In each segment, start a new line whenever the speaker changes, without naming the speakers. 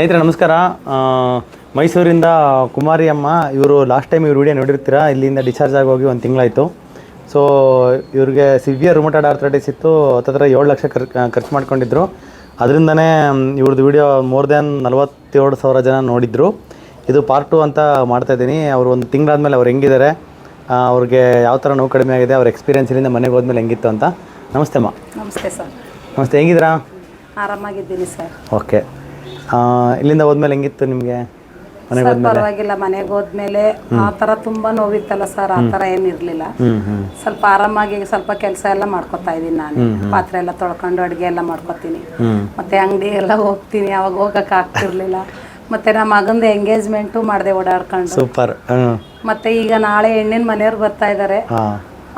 ಸ್ನೇಹಿತರೆ ನಮಸ್ಕಾರ. ಮೈಸೂರಿಂದ ಕುಮಾರಿ ಅಮ್ಮ ಇವರು ಲಾಸ್ಟ್ ಟೈಮ್ ಇವ್ರ ವಿಡಿಯೋ ನೋಡಿರ್ತೀರಾ. ಇಲ್ಲಿಂದ ಡಿಸ್ಚಾರ್ಜ್ ಆಗಿ ಹೋಗಿ 1 ತಿಂಗಳಾಯಿತು. ಸೊ ಇವ್ರಿಗೆ ಸಿವಿಯರ್ ರುಮಟಾಯ್ಡ್ ಆರ್ಥರೈಟಿಸ್ ಇತ್ತು. ಹತ್ತಿರ 7 ಲಕ್ಷ ಖರ್ಚು ಮಾಡ್ಕೊಂಡಿದ್ರು. ಅದರಿಂದನೇ ಇವ್ರದ್ದು ವಿಡಿಯೋ ಮೋರ್ ದ್ಯಾನ್ 47,000 ಜನ ನೋಡಿದ್ರು. ಇದು ಪಾರ್ಟ್ 2 ಅಂತ ಮಾಡ್ತಾಯಿದ್ದೀನಿ. ಅವರು 1 ತಿಂಗಳಾದಮೇಲೆ ಅವ್ರು ಹೆಂಗಿದ್ದಾರೆ, ಅವ್ರಿಗೆ ಯಾವ ಥರ ನೋವು ಕಡಿಮೆ ಆಗಿದೆ, ಅವ್ರ ಎಕ್ಸ್ಪೀರಿಯನ್ಸ್ ಇಲ್ಲಿಂದ ಮನೆಗೆ ಹೋದ್ಮೇಲೆ ಹೆಂಗಿತ್ತು ಅಂತ. ನಮಸ್ತೆ ಅಮ್ಮ.
ನಮಸ್ತೆ ಸರ್.
ನಮಸ್ತೆ, ಹೆಂಗಿದ್ದೀರಾ?
ಆರಾಮಾಗಿದ್ದೀನಿ ಸರ್.
ಓಕೆ. ಇಲ್ಲಿಂದ ಹೋದ್ಮೇಲೆ ಹೆಂಗಿತ್ತು ನಿಮಗೆ? ಮನೆಗೆ ಹೋದ್ಮೇಲೆ
ಪರವಾಗಿಲ್ಲ. ಮನೆಗೆ ಹೋದ್ಮೇಲೆ ಆ ಥರ ತುಂಬ ನೋವಿತ್ತಲ್ಲ ಸರ್, ಆ ಥರ ಏನಿರಲಿಲ್ಲ. ಸ್ವಲ್ಪ ಆರಾಮಾಗಿ ಸ್ವಲ್ಪ ಕೆಲಸ ಎಲ್ಲ ಮಾಡ್ಕೊತಾ ಇದ್ದೀನಿ. ನಾನು ಪಾತ್ರೆ ಎಲ್ಲ ತೊಳ್ಕೊಂಡು ಅಡುಗೆ ಎಲ್ಲ ಮಾಡ್ಕೊತೀನಿ. ಮತ್ತೆ ಅಂಗಡಿ ಎಲ್ಲ ಹೋಗ್ತೀನಿ. ಅವಾಗ ಹೋಗಕ್ಕೆ ಆಗ್ತಿರ್ಲಿಲ್ಲ. ಮತ್ತೆ ನಮ್ಮ ಮಗಂದು ಎಂಗೇಜ್ಮೆಂಟು ಮಾಡಿದೆ ಓಡಾಡ್ಕೊಂಡು.
ಸೂಪರ್.
ಮತ್ತೆ ಈಗ ನಾಳೆ ಹೆಣ್ಣಿನ ಮನೆಯವ್ರು ಬರ್ತಾ ಇದ್ದಾರೆ.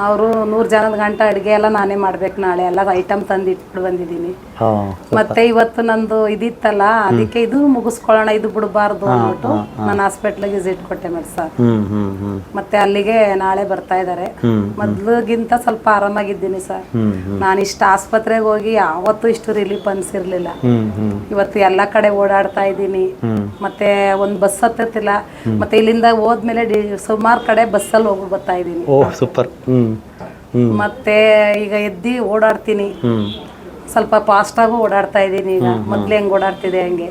ಅವರು 100 ಜನದ ಗಂಟ ಅಡುಗೆ ಎಲ್ಲ ನಾನೇ ಮಾಡ್ಬೇಕು. ನಾಳೆ ಎಲ್ಲ ಐಟಮ್ ತಂದು ಇಟ್ಬಿಟ್ಟು ಬಂದಿದ್ದೀನಿ. ಮತ್ತೆ ಇವತ್ತು ನಂದು ಇದಿತ್ತಲ್ಲ, ಅದಕ್ಕೆ ಇದು ಮುಗಿಸ್ಕೊಳ್ಳೋಣ, ಇದು ಬಿಡಬಾರ್ದು ಅಂದ್ಬಿಟ್ಟು ನಾನು ಹಾಸ್ಪಿಟ್ಲಿಗೆ ವಿಸಿಟ್ ಕೊಟ್ಟೆ ಮೇಲೆ ಸರ್. ಮತ್ತೆ ಅಲ್ಲಿಗೆ ನಾಳೆ ಬರ್ತಾ ಇದ್ದಾರೆ. ಮೊದ್ಲಿಗಿಂತ ಸ್ವಲ್ಪ ಆರಾಮಾಗಿದ್ದೀನಿ ಸರ್. ನಾನು ಇಷ್ಟು ಆಸ್ಪತ್ರೆಗೆ ಹೋಗಿ ಯಾವತ್ತೂ ಇಷ್ಟು ರಿಲೀಫ್ ಅನ್ಸಿರ್ಲಿಲ್ಲ. ಇವತ್ತು ಎಲ್ಲ ಕಡೆ ಓಡಾಡ್ತಾ ಇದ್ದೀನಿ. ಮತ್ತೆ ಒಂದು ಬಸ್ ಹತ್ತತ್ತಿಲ್ಲ. ಮತ್ತೆ ಇಲ್ಲಿಂದ ಹೋದ್ಮೇಲೆ ಸುಮಾರು ಕಡೆ ಬಸ್ಸಲ್ಲಿ ಹೋಗಿ ಬರ್ತಾ ಇದ್ದೀನಿ.
ಸೂಪರ್.
ಮತ್ತೆ ಈಗ ಎದ್ದಿ ಓಡಾಡ್ತೀನಿ. ಸ್ವಲ್ಪ ಫಾಸ್ಟಾಗೂ ಓಡಾಡ್ತಾ ಇದ್ದೀನಿ. ಈಗ ಮೊದ್ಲು ಹೆಂಗ್ ಓಡಾಡ್ತಿದೆ ಹಂಗೆ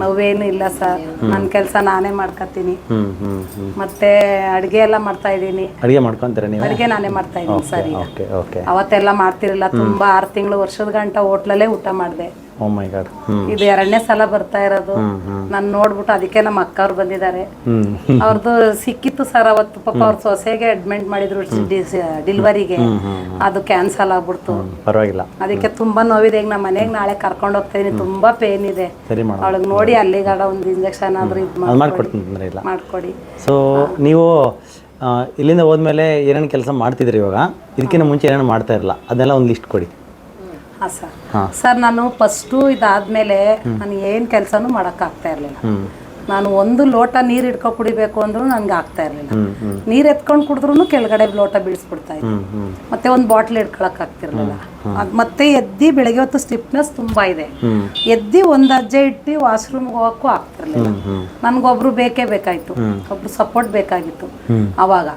ನೋವೇನು ಇಲ್ಲ ಸರ್. ನನ್ನ ಕೆಲಸ ನಾನೇ ಮಾಡ್ಕೊತೀನಿ. ಮತ್ತೆ ಅಡುಗೆ ಎಲ್ಲ ಮಾಡ್ತಾ ಇದ್ದೀನಿ.
ಅಡುಗೆ ಮಾಡ್ಕೊಂತೀರಾ ನೀವು?
ಅಡುಗೆ ನಾನೇ ಮಾಡ್ತಾ ಇದ್ದೀನಿ ಸರ್. ಈಗ
ಓಕೆ.
ಅವತ್ತೆಲ್ಲ ಮಾಡ್ತಿರಲಿಲ್ಲ. ತುಂಬಾ 6 ತಿಂಗಳು ವರ್ಷದ ಗಂಟ ಹೋಟ್ಲಲ್ಲೇ ಊಟ ಮಾಡಿದೆ.
ಓ ಮೈ ಗಾಡ್.
ಇದು 2ನೇ ಸಲ ಬರ್ತಾ ಇರೋದು. ನಾನು ನೋಡ್ಬಿಟ್ಟು ಅದಕ್ಕೆ ನಮ್ಮ ಅಕ್ಕ ಅವ್ರು ಬಂದಿದ್ದಾರೆ. ಅವ್ರದ್ದು ಸಿಕ್ಕಿತ್ತು ಸರ್ ಅವತ್ತು. ಪಾಪ ಅವ್ರ ಸೊಸೆಗೆ ಅಡ್ಮಿಟ್ ಮಾಡಿದ್ರು ಡೆಲಿವರಿಗೆ. ಅದು ಕ್ಯಾನ್ಸಲ್ ಆಗ್ಬಿಡ್ತು.
ಪರವಾಗಿಲ್ಲ.
ಅದಕ್ಕೆ ತುಂಬಾ ನೋವಿದೆ. ಈಗ ನಮ್ಮ ಮನೆಗೆ ನಾಳೆ ಕರ್ಕೊಂಡು ಹೋಗ್ತಾ ಇದೀನಿ. ತುಂಬಾ ಪೇನ್ ಇದೆ. ಅವಳಿಗೆ ನೋಡಿ ಅಲ್ಲಿಗಾಡ ಒಂದು ಇಂಜೆಕ್ಷನ್ ಆದ್ರೂ ಇದು ಮಾಡ್ಕೊಡಿ.
ಸೊ ನೀವು ಇಲ್ಲಿಂದ ಹೋದ್ಮೇಲೆ ಏನೇನು ಕೆಲಸ ಮಾಡ್ತಿದ್ರಿ ಇವಾಗ? ಇದಕ್ಕಿಂತ ಮುಂಚೆ ಏನೇನು ಮಾಡ್ತಾ ಇರಲ್ಲ, ಅದನ್ನೆಲ್ಲ ಒಂದು ಲಿಸ್ಟ್ ಕೊಡಿ.
ಸರ್ ನಾನು ಫಸ್ಟು ಇದಾದ್ಮೇಲೆ ನಾನು ಏನು ಕೆಲಸನೂ ಮಾಡೋಕ್ಕಾಗ್ತಾ ಇರಲಿಲ್ಲ. ನಾನು 1 ಲೋಟ ನೀರು ಹಿಡ್ಕೊಂಡು ಕುಡಿಬೇಕು ಅಂದ್ರೂ ನನಗೆ ಆಗ್ತಾ ಇರಲಿಲ್ಲ. ನೀರು ಎತ್ಕೊಂಡು ಕುಡಿದ್ರೂ ಕೆಳಗಡೆ ಲೋಟ ಬೀಳಿಸ್ಬಿಡ್ತಾ ಇತ್ತು. ಮತ್ತೆ 1 ಬಾಟ್ಲ್ ಹಿಡ್ಕೊಳಕ್ ಆಗ್ತಿರ್ಲಿಲ್ಲ. ಮತ್ತೆ ಎದ್ದಿ ಬೆಳಗ್ಗೆ ಹೊತ್ತು ಸ್ಟಿಫ್ನೆಸ್ ತುಂಬಾ ಇದೆ. ಎದ್ದಿ 1 ಹೆಜ್ಜೆ ಇಟ್ಟು ವಾಶ್ರೂಮ್ಗೆ ಹೋಗಕ್ಕೂ ಆಗ್ತಿರ್ಲಿಲ್ಲ. ನನ್ಗೊಬ್ರು ಬೇಕೇ ಬೇಕಾಯ್ತು, ಒಬ್ರು ಸಪೋರ್ಟ್ ಬೇಕಾಗಿತ್ತು ಅವಾಗ.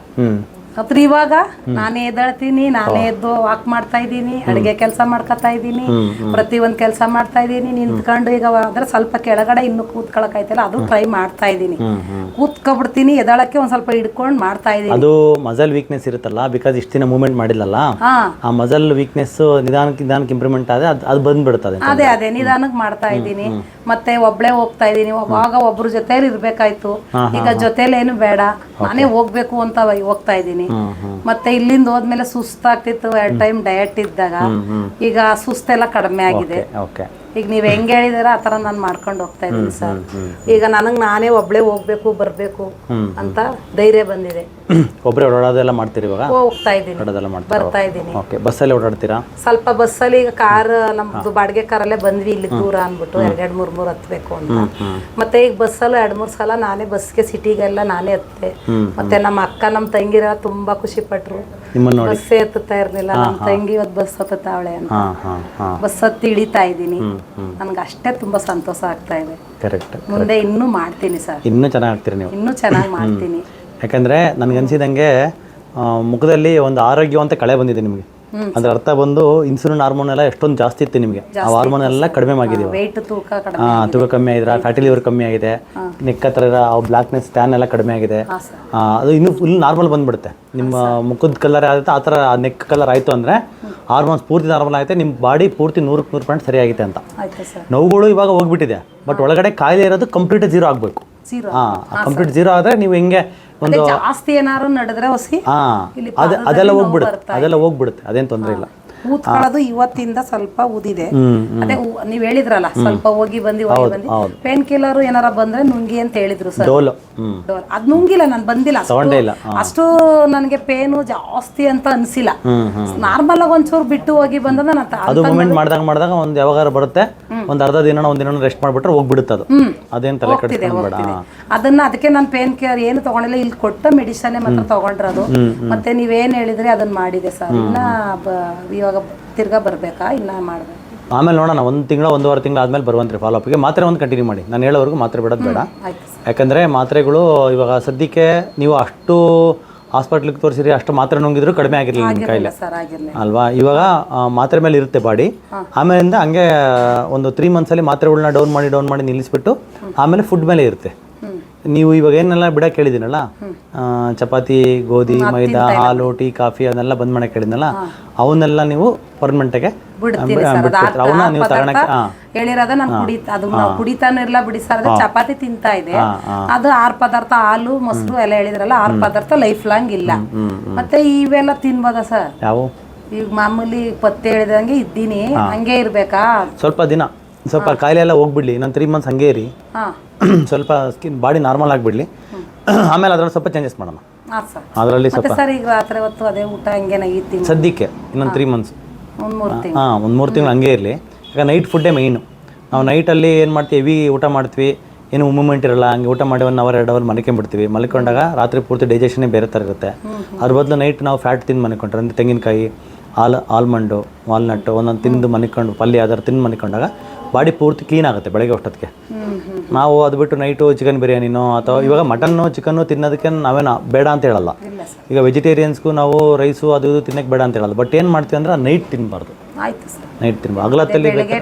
ಅದ್ರ ಇವಾಗ ನಾನೇ ಎದ್ದೇಳ್ತೀನಿ, ನಾನೇ ಎದ್ದು ವಾಕ್ ಮಾಡ್ತಾ ಇದ್ದೀನಿ, ಅಡುಗೆ ಕೆಲಸ ಮಾಡ್ಕೊತಾ ಇದ್ದೀನಿ, ಪ್ರತಿಯೊಂದು ಕೆಲಸ ಮಾಡ್ತಾ ಇದ್ದೀನಿ. ನಿಂತ್ಕೊಂಡು ಈಗ ಅದ್ರ ಸ್ವಲ್ಪ ಕೆಳಗಡೆ ಇನ್ನು ಕೂತ್ಕೊಳಕಾಯ್ತಲ್ಲ, ಅದು ಟ್ರೈ ಮಾಡ್ತಾ ಇದ್ದೀನಿ. ಕೂತ್ಕೊಬಿಡ್ತೀನಿ, ಎದ್ದಾಳಕ್ಕೆ ಒಂದ್ ಸ್ವಲ್ಪ ಹಿಡ್ಕೊಂಡು ಮಾಡ್ತಾ ಇದ್ದೀನಿ.
ಅದು ಮಸಲ್ ವೀಕ್ನೆಸ್ ಇರುತ್ತಲ್ಲ, ಬಿಕಾಸ್ ಇಷ್ಟು ದಿನ ಮೂವ್ಮೆಂಟ್ ಮಾಡಿಲ್ಲಲ್ಲ, ಆ ಮಸಲ್ ವೀಕ್ನೆಸ್ ನಿಧಾನಕ್ಕೆ ಇಂಪ್ರೂವ್ಮೆಂಟ್ ಆದ್ರೆ ಅದು ಬಂದ್ಬಿಡುತ್ತದೆ.
ಅದೇ ನಿಧಾನಕ್ಕೆ ಮಾಡ್ತಾ ಇದ್ದೀನಿ. ಮತ್ತೆ ಒಬ್ಳೆ ಹೋಗ್ತಾ ಇದ್ದೀನಿ. ಅವಾಗ ಒಬ್ರು ಜೊತೆಲಿ ಇರ್ಬೇಕಾಯ್ತು. ಈಗ ಜೊತೆಲಿ ಏನು ಬೇಡ, ನಾನೇ ಹೋಗ್ಬೇಕು ಅಂತ ಹೋಗ್ತಾ ಇದ್ದೀನಿ. ಮತ್ತೆ ಇಲ್ಲಿಂದ ಹೋದ್ಮೇಲೆ ಸುಸ್ತಾಗ್ತಿತ್ತು 2 ಟೈಮ್ ಡಯಟ್ ಇದ್ದಾಗ. ಈಗ ಸುಸ್ತೆಲ್ಲ ಕಡಿಮೆ ಆಗಿದೆ. ಈಗ ನೀವ್ ಹೆಂಗ್ ಹೇಳಿದಾರ ಆ ತರ ನಾನು ಮಾಡ್ಕೊಂಡು ಹೋಗ್ತಾ ಇದ್ದೀನಿ ಸರ್. ಈಗ ನನಗ್ ನಾನೇ ಒಬ್ಳೆ ಹೋಗ್ಬೇಕು ಬರ್ಬೇಕು ಅಂತ ಧೈರ್ಯ ಬಂದಿದೆ.
ಒಬ್ಬರೇ ಓಡಾಡೋದೆಲ್ಲ ಮಾಡ್ತೀರಿ ಇವಾಗ?
ಹೋಗ್ತಾ ಇದ್ದೀನಿ, ಬರ್ತಾ ಇದ್ದೀನಿ.
ಬಸ್ಸಲ್ಲಿ ಓಡಾಡ್ತೀರಾ?
ಸ್ವಲ್ಪ ಬಸ್ಸಲ್ಲಿ ಈಗ ಕಾರ್, ನಮ್ದು ಬಾಡಿಗೆ ಕಾರಲ್ಲೇ ಬಂದ್ವಿ ಇಲ್ಲಿ ದೂರ ಅನ್ಬಿಟ್ಟು 2-3 ಹತ್ಬೇಕು ಅಂತ. ಮತ್ತೆ ಈಗ ಬಸ್ಸಲ್ಲೂ 2-3 ಸಲ ನಾನೇ ಬಸ್ಗೆ ಸಿಟಿಗೆಲ್ಲ ನಾನೇ ಹತ್ತೆ. ಮತ್ತೆ ನಮ್ಮ ಅಕ್ಕ ನಮ್ಮ ತಂಗಿರ ತುಂಬಾ ಖುಷಿ ಪಟ್ರು. ಬಸ್ಸೇ ಹತ್ತುತ್ತಾ ಇರ್ಲಿಲ್ಲ, ನಮ್ಮ ತಂಗಿ ಇವತ್ತು ಬಸ್ ಹತ್ತುತ್ತಾವಳೆ ಅಂತ. ಬಸ್ ಹತ್ತಿ ಇಳಿತಾ ಇದ್ದೀನಿ. ನನ್ಗೆ ಅಷ್ಟೇ ತುಂಬಾ ಸಂತೋಷ ಆಗ್ತಾ ಇದೆ. ಮುಂದೆ ಇನ್ನೂ ಮಾಡ್ತೀನಿ ಸರ್.
ಇನ್ನೂ ಚೆನ್ನಾಗಿ ಆಗ್ತೀರಿ ನೀವು? ಇನ್ನೂ ಚೆನ್ನಾಗಿ
ಮಾಡ್ತೀನಿ.
ಯಾಕಂದ್ರೆ ನನ್ಗನ್ಸಿದಂಗೆ ಮುಖದಲ್ಲಿ ಒಂದು ಆರೋಗ್ಯವಂತ ಕಳೆ ಬಂದಿದೆ ನಿಮಗೆ. ಅದ್ರ ಅರ್ಥ ಬಂದು ಇನ್ಸುಲಿನ್ ಹಾರ್ಮೋನ್ ಎಲ್ಲ ಎಷ್ಟೊಂದು ಜಾಸ್ತಿ ಇತ್ತು ನಿಮಗೆ. ಆ ಹಾರ್ಮೋನ್ ಎಲ್ಲ ಕಡಿಮೆ ಆಗಿದೆ. ತೂಕ ಕಮ್ಮಿ ಆಗಿದ್ರೆ, ಫ್ಯಾಟಿ ಲಿವರ್ ಕಮ್ಮಿ ಆಗಿದೆ, ನೆಕ್ ಹತ್ರ ಬ್ಲಾಕ್ನೆಸ್ ಟ್ಯಾನ್ ಎಲ್ಲ ಕಡಿಮೆ ಆಗಿದೆ. ಅದು ಇನ್ನೂ ಫುಲ್ ನಾರ್ಮಲ್ ಬಂದ್ಬಿಡುತ್ತೆ. ನಿಮ್ಮ ಮುಖದ ಕಲರ್ ಆಗುತ್ತೆ ಆ ಥರ ನೆಕ್ ಕಲರ್ ಆಯಿತು ಅಂದರೆ ಹಾರ್ಮೋನ್ಸ್ ಪೂರ್ತಿ ನಾರ್ಮಲ್ ಆಗುತ್ತೆ. ನಿಮ್ಮ ಬಾಡಿ ಪೂರ್ತಿ 100% ಸರಿ ಆಗಿದೆ ಅಂತ. ನೋವುಗಳು ಇವಾಗ ಹೋಗ್ಬಿಟ್ಟಿದೆ, ಬಟ್ ಒಳಗಡೆ ಕಾಯಿಲೆ ಇರೋದು ಕಂಪ್ಲೀಟ್ 0 ಆಗಬೇಕು. ಕಂಪ್ಲೀಟ್ 0 ಆದರೆ ನೀವು ಹೆಂಗೆ ಒಂದು
ಜಾಸ್ತಿ ಏನಾದ್ರು ನಡೆದ್ರೆ
ಅದೆಲ್ಲ ಹೋಗ್ಬಿಡುತ್ತೆ. ಅದೇನು ತೊಂದರೆ ಇಲ್ಲ.
ಕೂತ್ಕೊಳ್ಳೋದು ಇವತ್ತಿಂದ ಸ್ವಲ್ಪ ಉದಿದೆ. ಅದೇ ನೀವ್ ಹೇಳಿದ್ರಲ್ಲ, ಸ್ವಲ್ಪ ಹೋಗಿ ಬಂದು ಪೇನ್ ಕಿಲ್ಲರ್ ಏನಾರ ಬಂದ್ರೆ ನುಂಗಿ ಅಂತ ಹೇಳಿದ್ರು ಸರ್. ಅದ್ ನುಂಗಿಲ್ಲ, ನಾನು ಬಂದಿಲ್ಲ ಅಷ್ಟು. ನನಗೆ ಪೇನು ಜಾಸ್ತಿ ಅಂತ ಅನ್ಸಿಲ್ಲ. ನಾರ್ಮಲ್ ಆಗಿ ಒಂಚೂರು ಬಿಟ್ಟು ಹೋಗಿ ಬಂದ
ಅದು ಮೂವ್ಮೆಂಟ್ ಮಾಡಿದಾಗ ಒಂದು ಯಾವಾಗ ಬರುತ್ತೆ, ಒಂದು ಅರ್ಧ ದಿನ ಒಂದಿನ ರೆಸ್ಟ್ ಮಾಡ್ಬಿಟ್ರೆ ಹೋಗ್ಬಿಡುತ್ತೆ ಅದು. ಅದೇನು ತಲೆ ಕೆಡಿಸ್ಕೊಬೇಡ.
ಅದನ್ನ ಅದಕ್ಕೆ ನಾನು ಪೇನ್ ಕಿಲ್ಲರ್ ಏನು ತಗೊಂಡಿಲ್ಲ, ಇಲ್ಲಿ ಕೊಟ್ಟ ಮೆಡಿಸನ್ ಮಾತ್ರ ತಗೊಂಡ್ರದು. ಮತ್ತೆ ನೀವೇನ್ ಹೇಳಿದ್ರೆ ಅದನ್ನ ಮಾಡಿದೆ ಸರ್. ಇನ್ನ ಇವಾಗ ತಿರ್ಗಾ ಬರ್ಬೇಕಾ ಇಲ್ಲ ಮಾಡ್ಬೇಕು?
ಆಮೇಲೆ ನೋಡೋಣ, 1 ತಿಂಗಳು 1.5 ತಿಂಗಳು ಆದಮೇಲೆ ಬರುವಂತ್ರಿ ಫಾಲೋ ಅಪ್ಗೆ. ಮಾತ್ರೆ ಒಂದು ಕಂಟಿನ್ಯೂ ಮಾಡಿ, ನಾನು ಹೇಳೋವರೆಗೂ ಮಾತ್ರೆ ಬಿಡೋದು ಬೇಡ.
ಆಯ್ತು ಸರ್.
ಯಾಕಂದರೆ ಮಾತ್ರೆಗಳು ಇವಾಗ ಸದ್ಯಕ್ಕೆ ನೀವು ಅಷ್ಟು ಹಾಸ್ಪಿಟ್ಲಿಗೆ ತೋರಿಸಿರಿ, ಅಷ್ಟು ಮಾತ್ರೆ ನುಂಗಿದ್ರು ಕಡಿಮೆ ಆಗಿರಲಿಲ್ಲ ನಿಮ್ಮ ಕಾಯಿಲೆ
ಸರ್ ಆಗಿರಲಿ
ಅಲ್ವಾ. ಇವಾಗ ಮಾತ್ರೆ ಮೇಲೆ ಇರುತ್ತೆ ಬಾಡಿ, ಆಮೇಲಿಂದ ಹಂಗೆ ಒಂದು 3 ಮಂತ್ಸಲ್ಲಿ ಮಾತ್ರೆಗಳನ್ನ ಡೌನ್ ಮಾಡಿ ನಿಲ್ಲಿಸ್ಬಿಟ್ಟು ಆಮೇಲೆ ಫುಡ್ ಮೇಲೆ ಇರುತ್ತೆ. ನೀವು ಇವಾಗ ಏನೆಲ್ಲ ಬಿಡಕ್ಕೆ ಹೇಳಿದ್ದೀನಲ್ಲ, ಚಪಾತಿ, ಗೋಧಿ, ಮೈದಾ, ಹಾಲು, ಟೀ, ಕಾಫಿ ಅದನ್ನೆಲ್ಲ ಬಂದ್ ಮಾಡಕ್ಕೆ ಹೇಳಿದ್ನಲ್ಲ, ಅವನ್ನೆಲ್ಲ ನೀವು ಪರ್ಮನೆಂಟಾಗೆ ಅವನ್ನ ನೀವು ತಗೊಳಕ್ಕೆ
ಹೇಳಿರೋದ ನಾನು ಕುಡಿತಾನು ಇರಲ್ಲ ಬಿಡಿ ಸರ್. ಅದು ಚಪಾತಿ ತಿಂತಾ ಇದೆ, ಅದು 6 ಪದಾರ್ಥ ಹಾಲು ಮೊಸರು ಎಲ್ಲ ಹೇಳಿದ್ರಲ್ಲ, 6 ಪದಾರ್ಥ ಲೈಫ್ ಲಾಂಗ್ ಇಲ್ಲ. ಮತ್ತೆ ಇವೆಲ್ಲ ತಿನ್ಬೋದಾ ಸರ್?
ಯಾವ
ಈಗ ಮಾಮೂಲಿ ಪತ್ತೆ ಹೇಳಿದಂಗೆ ಇದ್ದೀನಿ, ಹಂಗೆ ಇರ್ಬೇಕಾ?
ಸ್ವಲ್ಪ ಕಾಯಿಲೆ ಎಲ್ಲ ಹೋಗ್ಬಿಡ್ಲಿ, ಇನ್ನೊಂದು 3 ಮಂತ್ಸ್ ಹಂಗೆ ಇರಿ, ಸ್ವಲ್ಪ ಸ್ಕಿನ್ ಬಾಡಿ ನಾರ್ಮಲ್ ಆಗಿಬಿಡ್ಲಿ, ಆಮೇಲೆ ಅದ್ರಲ್ಲಿ ಸ್ವಲ್ಪ ಚೇಂಜಸ್ ಮಾಡೋಣ. ಅದರಲ್ಲಿ ಸ್ವಲ್ಪ
ಸರ್ ಈಗ ರಾತ್ರಿ ಹೊತ್ತು ಅದೇ ಊಟ ಹಂಗೆ ನಗೀತೀನಿ
ಸದ್ಯಕ್ಕೆ ಇನ್ನೊಂದು 3 ಮಂತ್ಸ್,
ಒಂದು 3 ತಿಂಗಳು,
ಒಂದು 3 ತಿಂಗಳು ಹಂಗೆ ಇರಲಿ. ಈಗ ನೈಟ್ ಫುಡ್ಡೇ ಮೈನು. ನಾವು ನೈಟಲ್ಲಿ ಏನು ಮಾಡ್ತೀವಿ, ಹೆವಿ ಊಟ ಮಾಡ್ತೀವಿ, ಏನು ಮೂಮೆಂಟ್ ಇರಲ್ಲ, ಹಂಗೆ ಊಟ ಮಾಡಿ 1 ಅವರ್ 2 ಅವರ್ ಮಲ್ಕೊಂಡ್ಬಿಡ್ತೀವಿ. ಮಲ್ಕೊಂಡಾಗ ರಾತ್ರಿ ಪೂರ್ತಿ ಡೈಜೆಷನ್ನೇ ಬೇರೆ ಥರ ಇರುತ್ತೆ. ಅದ್ರ ಬದಲು ನೈಟ್ ನಾವು ಫ್ಯಾಟ್ ತಿಂದು ಮಲ್ಕೊಂಡ್ರೆ, ಅಂದರೆ ತೆಂಗಿನಕಾಯಿ, ಆಲ್ಮಂಡು, ವಾಲ್ನಟ್ಟು ಒಂದೊಂದು ತಿಂದು ಮಲ್ಕೊಂಡು, ಪಲ್ಯ ಅದರ ತಿಂದು ಮಲ್ಕೊಂಡಾಗ ಬಾಡಿ ಪೂರ್ತಿ ಕ್ಲೀನ್ ಆಗುತ್ತೆ ಬೆಳಗ್ಗೆ ಅಷ್ಟೊತ್ತಿಗೆ. ನಾವು ಅದು ಬಿಟ್ಟು ನೈಟು ಚಿಕನ್ ಬಿರಿಯಾನಿನೋ ಅಥವಾ ಇವಾಗ ಮಟನ್ನು ಚಿಕನ್ನು ತಿನ್ನೋದಕ್ಕೆ ನಾವೇನು ಬೇಡ ಅಂತ ಹೇಳಲ್ಲ. ಈಗ ವೆಜಿಟೇರಿಯನ್ಸ್ಗೂ ನಾವು ರೈಸು ಅದು ಇದು ತಿನ್ನಕ್ಕೆ ಬೇಡ ಅಂತ ಹೇಳಲ್ಲ. ಬಟ್ ಏನು ಮಾಡ್ತೀವಿ ಅಂದ್ರೆ ನೈಟ್ ತಿನ್ನಬಾರ್ದು, ನೈಟ್ ತಿನ್ಬಾರ್ದು. ಹಗಲತ್ತಲ್ಲಿ